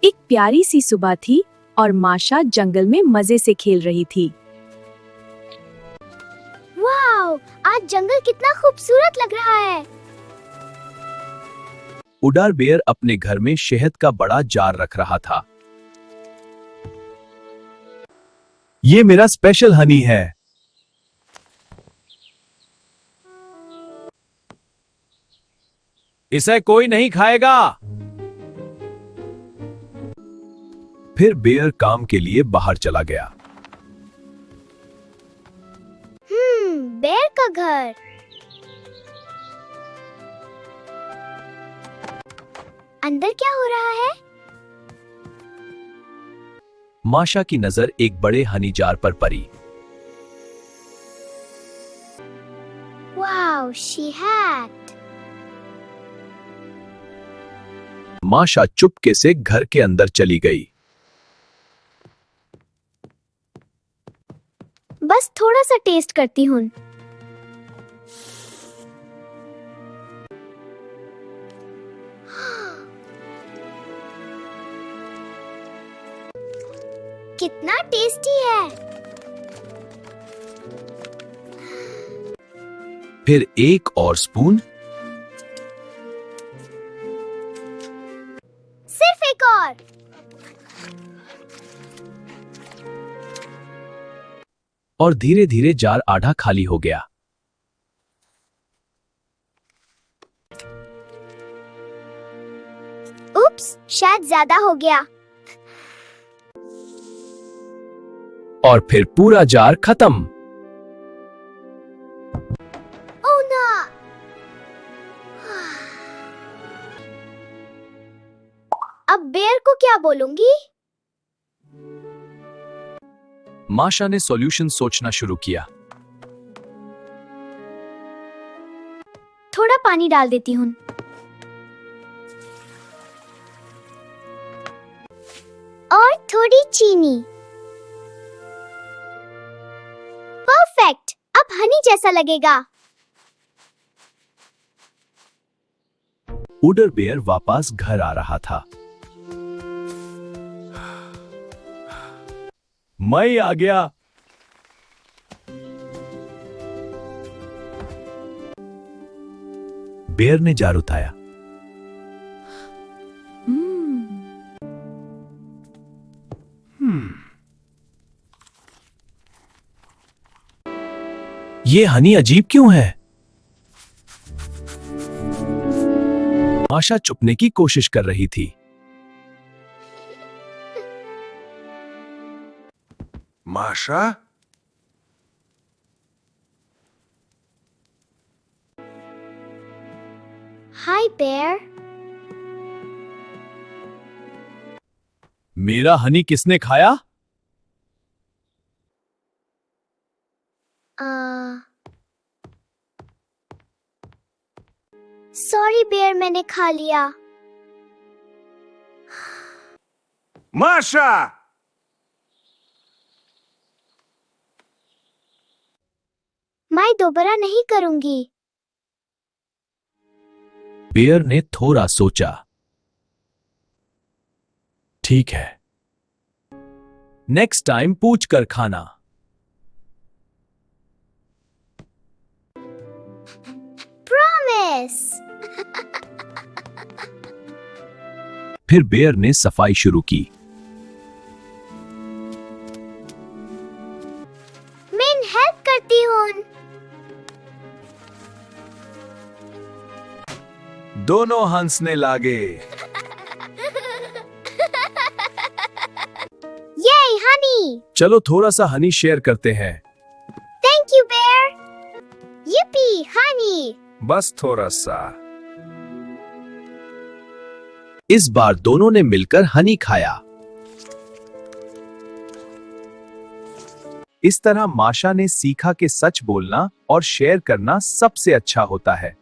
एक प्यारी सी सुबह थी और माशा जंगल में मजे से खेल रही थी। वाओ, आज जंगल कितना खूबसूरत लग रहा है। उडर बेयर अपने घर में शहद का बड़ा जार रख रहा था। ये मेरा स्पेशल हनी है। इसे कोई नहीं खाएगा। फिर बेयर काम के लिए बाहर चला गया। बेयर का घर। अंदर क्या हो रहा है? माशा की नजर एक बड़े हनी जार पर पड़ी। वाओ, शहद। माशा चुपके से घर के अंदर चली गई। बस थोड़ा सा टेस्ट करती हूँ। कितना टेस्टी है। फिर एक और स्पून। सिर्फ एक और धीरे धीरे जार आधा खाली हो गया। उप्स, शायद ज्यादा हो गया। और फिर पूरा जार खत्म। Oh no. अब बेयर को क्या बोलूंगी? माशा ने सॉल्यूशन सोचना शुरू किया। थोड़ा पानी डाल देती हूँ। और थोड़ी चीनी। परफेक्ट, अब हनी जैसा लगेगा। उडर बेयर वापस घर आ रहा था। मैं आ गया। बेयर ने जार उठाया। ये हनी अजीब क्यों है? माशा छुपने की कोशिश कर रही थी। माशा? हाय बेयर। मेरा हनी किसने खाया? सॉरी बेयर, मैंने खा लिया। माशा! मैं दोबारा नहीं करूंगी। बेयर ने थोड़ा सोचा। ठीक है, नेक्स्ट टाइम पूछ कर खाना। प्रॉमिस। फिर बेयर ने सफाई शुरू की। मैं हेल्प करती हूँ। दोनों हंसने लगे। ये हनी। चलो थोड़ा सा हनी शेयर करते हैं। Thank you bear. yippee, honey. बस थोड़ा सा। इस बार दोनों ने मिलकर हनी खाया। इस तरह माशा ने सीखा कि सच बोलना और शेयर करना सबसे अच्छा होता है।